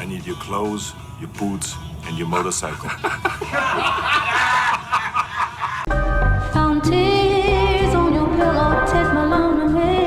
need your clothes, your boots, and your motorcycle. Found tears on your pillow, take my love to me.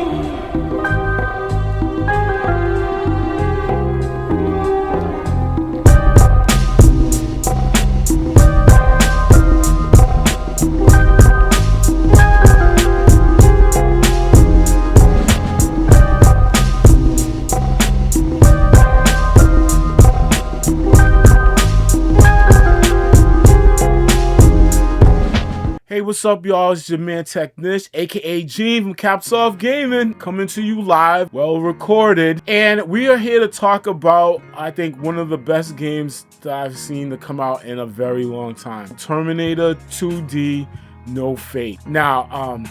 Hey, what's up, y'all? It's your man Technish, aka Gene from Cappsoffgaming, coming to you live, well recorded. And we are here to talk about, I think, one of the best games that I've seen to come out in a very long time. Terminator 2D No Fate. Now,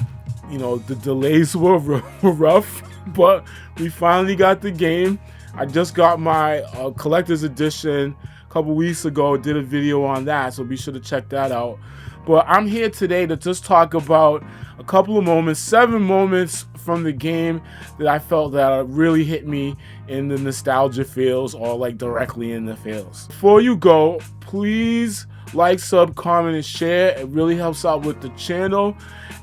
you know, the delays were rough, but we finally got the game. I just got my collector's edition a couple weeks ago, did a video on that, so be sure to check that out. But I'm here today to just talk about a couple of moments, 7 moments from the game that I felt that really hit me in the nostalgia feels or like directly in the feels. Before you go, please like, sub, comment, and share. It really helps out with the channel.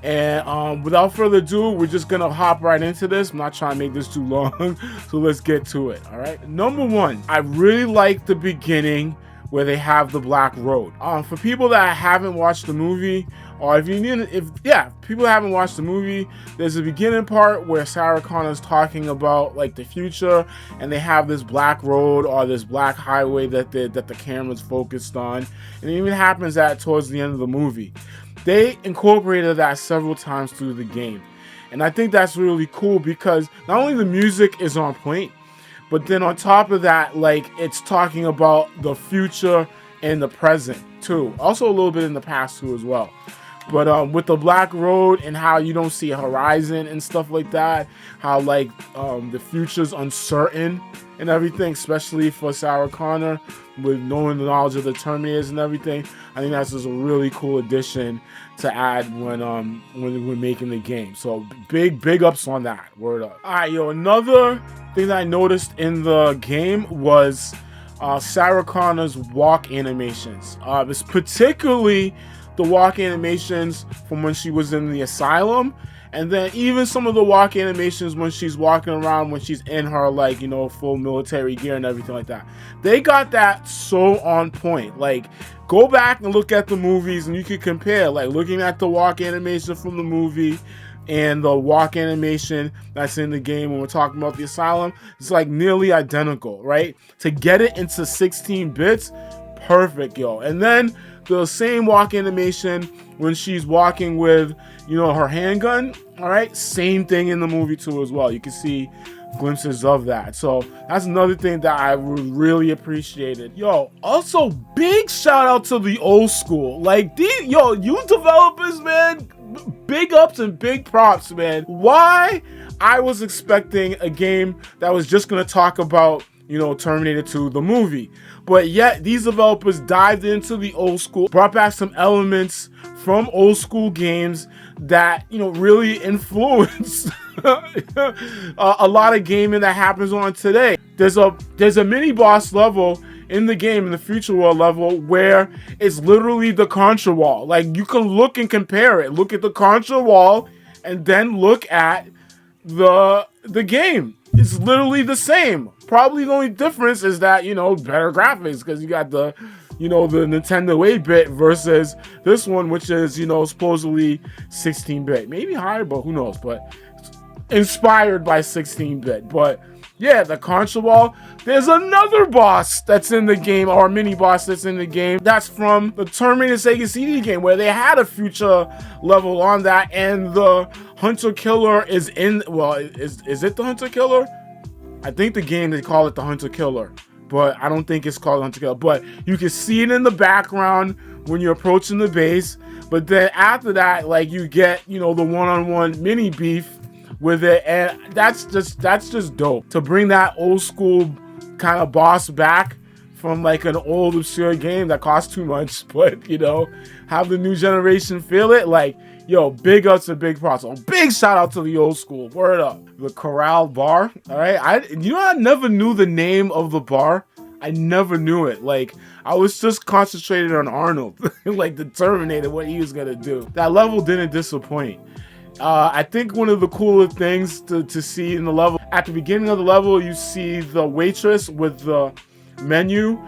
And without further ado, we're just gonna hop right into this. I'm not trying to make this too long, so let's get to it. All right. Number 1, I really like the beginning where they have the black road. For people that haven't watched the movie, or people haven't watched the movie, there's a beginning part where Sarah Connor's talking about like the future, and they have this black road or this black highway that the camera's focused on, and it even happens towards the end of the movie. They incorporated that several times through the game, and I think that's really cool because not only the music is on point, but then on top of that, like, it's talking about the future and the present too. Also a little bit in the past too as well. But with the black road and how you don't see a horizon and stuff like that, how like the future's uncertain and everything, especially for Sarah Connor with knowing the knowledge of the Terminators and everything, I think that's just a really cool addition to add when we're making the game. So big ups on that. Word up. All right, yo, another thing that I noticed in the game was Sarah Connor's walk animations. It's particularly the walk animations from when she was in the asylum, and then even some of the walk animations when she's walking around, when she's in her, like, you know, full military gear and everything like that. They got that so on point. Like, go back and look at the movies and you can compare, like, looking at the walk animation from the movie and the walk animation that's in the game when we're talking about the asylum, it's like nearly identical, right? To get it into 16 bits, perfect, yo. And then the same walk animation when she's walking with, you know, her handgun, all right? Same thing in the movie too as well. You can see glimpses of that. So that's another thing that I really appreciated. Yo, also big shout out to the old school. Like, you developers, man, big ups and big props, man. Why? I was expecting a game that was just gonna talk about, you know, Terminator 2, the movie. But yet, these developers dived into the old school, brought back some elements from old school games that, you know, really influenced a lot of gaming that happens on today. There's a mini boss level in the game, in the future world level, where it's literally the Contra wall. Like, you can look and compare it. Look at the Contra wall and then look at the game. It's literally the same. Probably the only difference is that, you know, better graphics, because you got the, you know, the Nintendo 8-bit versus this one, which is, you know, supposedly 16-bit. Maybe higher, but who knows. But inspired by 16-bit. But yeah, the Contra wall. There's another boss that's in the game, or a mini boss that's in the game. That's from the Terminator Sega CD game, where they had a future level on that, and the Hunter Killer is in. Well, is it the Hunter Killer? I think the game they call it the Hunter Killer, but I don't think it's called Hunter Killer. But you can see it in the background when you're approaching the base. But then after that, like, you get, you know, the one-on-one mini beef with it, and that's just dope to bring that old school kind of boss back from like an old obscure game that costs too much, but, you know, have the new generation feel it. Like, yo, big ups and big props. Big shout out to the old school. Word up. The Corral Bar. All right. I never knew the name of the bar I never knew it. Like, I was just concentrated on Arnold, like the Terminator, what he was gonna do. That level didn't disappoint. I think one of the cooler things to see in the level, at the beginning of the level, you see the waitress with the menu.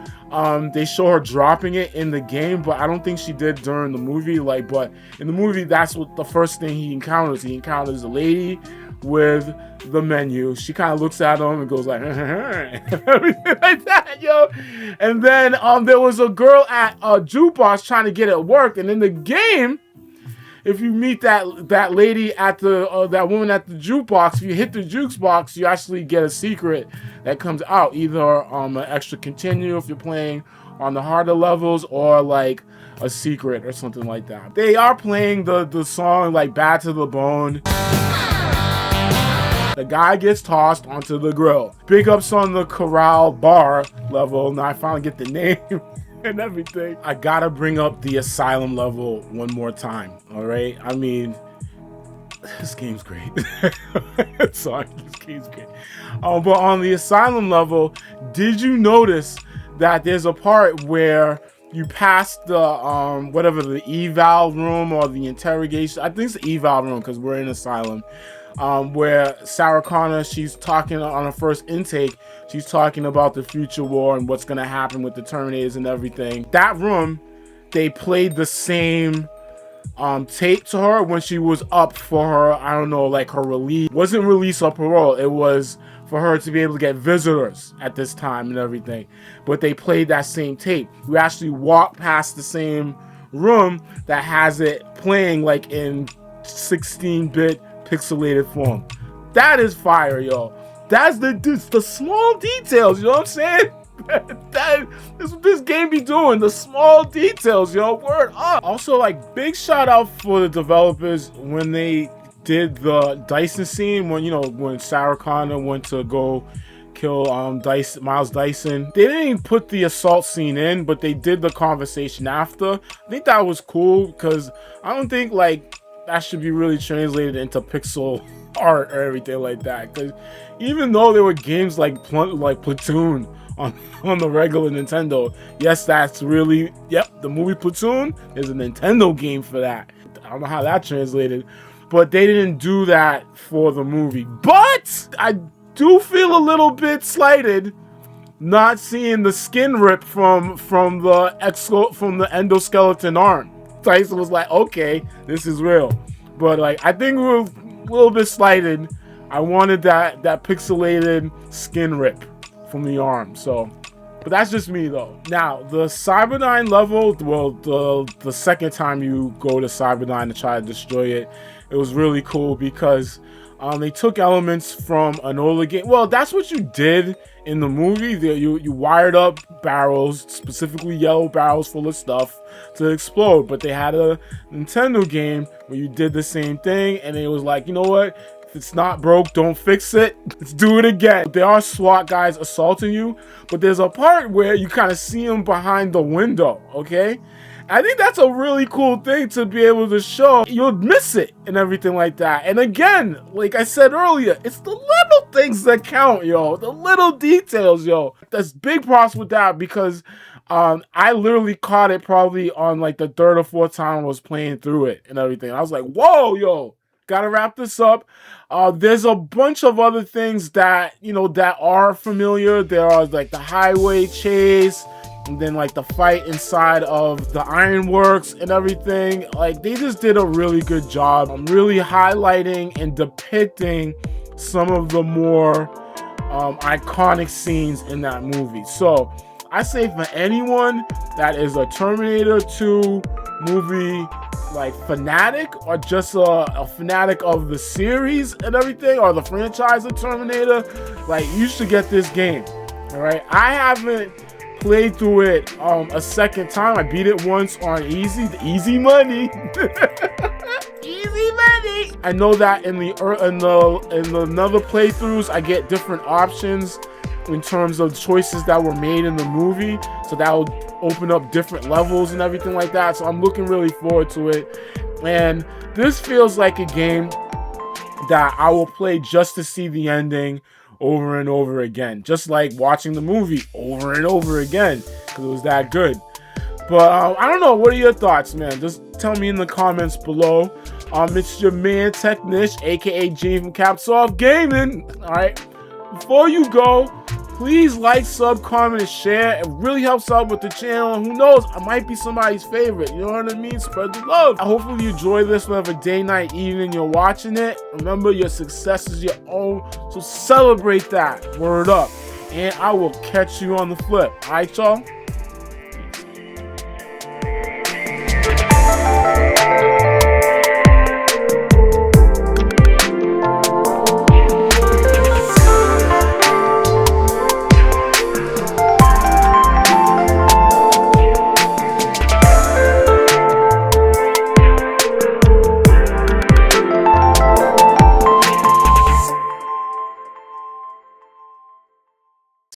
They show her dropping it in the game, but I don't think she did during the movie. Like, but in the movie, that's what the first thing he encounters. He encounters a lady with the menu. She kind of looks at him and goes like, everything like that, yo. And then there was a girl at a jukebox trying to get it work, and in the game, if you meet that lady at the that woman at the jukebox, if you hit the jukebox, you actually get a secret that comes out, either an extra continue if you're playing on the harder levels, or like a secret or something like that. They are playing the song like Bad to the Bone. The guy gets tossed onto the grill. Big ups on the Corral Bar level. Now I finally get the name and everything. I gotta bring up the Asylum level one more time, all right? I mean, this game's great. Sorry, this game's great. But on the Asylum level, did you notice that there's a part where you pass the, whatever, the eval room or the interrogation? I think it's the eval room because we're in Asylum. Where Sarah Connor, she's talking on her first intake, she's talking about the future war and what's going to happen with the Terminators and everything. That room, they played the same tape to her when she was up for her, I don't know, like her release. It wasn't release or parole, it was for her to be able to get visitors at this time and everything. But they played that same tape. You actually walk past the same room that has it playing like in 16-bit pixelated form. That is fire, yo. That's the small details, you know what I'm saying? That's what this game be doing, the small details, yo. Word up. Also, like, big shout out for the developers when they did the Dyson scene, when, you know, when Sarah Connor went to go kill Miles Dyson. They didn't put the assault scene in, but they did the conversation after. I think that was cool because I don't think like that should be really translated into pixel art or everything like that, because even though there were games like Platoon on the regular Nintendo, yes, that's really, yep, the movie Platoon is a Nintendo game for that. I don't know how that translated, but they didn't do that for the movie. But I do feel a little bit slighted not seeing the skin rip from the endoskeleton arm. Tyson was like, okay, this is real. But like, I think we were a little bit slighted. I wanted that pixelated skin rip from the arm. So, but that's just me though. Now, the Cyberdyne level, well, the second time you go to Cyberdyne to try to destroy it, it was really cool because they took elements from an older game. Well, that's what you did in the movie. You wired up barrels, specifically yellow barrels full of stuff to explode. But they had a Nintendo game where you did the same thing, and it was like, you know what? If it's not broke, don't fix it. Let's do it again. There are SWAT guys assaulting you, but there's a part where you kind of see them behind the window, okay? I think that's a really cool thing to be able to show. You'll miss it and everything like that. And again, like I said earlier, it's the little things that count, yo. The little details, yo. That's big props with that because I literally caught it probably on like the third or fourth time I was playing through it and everything. I was like, whoa, yo. Gotta wrap this up. There's a bunch of other things that, you know, that are familiar. There are like the highway chase, and then like the fight inside of the ironworks and everything. Like, they just did a really good job. I'm really highlighting and depicting some of the more iconic scenes in that movie. So I say for anyone that is a Terminator 2 movie like fanatic, or just a fanatic of the series and everything, or the franchise of Terminator, like, you should get this game. All right, I haven't played through it a second time. I beat it once on easy money. Easy money. I know that in the another playthroughs I get different options in terms of choices that were made in the movie, so that will open up different levels and everything like that. So I'm looking really forward to it, and this feels like a game that I will play just to see the ending, over and over again, just like watching the movie over and over again because it was that good. But I don't know, what are your thoughts, man? Just tell me in the comments below. It's your man Technish, aka Gene from Cappsoffgaming. Alright, before you go, please like, sub, comment, and share. It really helps out with the channel. And who knows, I might be somebody's favorite. You know what I mean? Spread the love. Hopefully you enjoy this whatever day, night, evening you're watching it. Remember, your success is your own, so celebrate that. Word up. And I will catch you on the flip. Alright, y'all?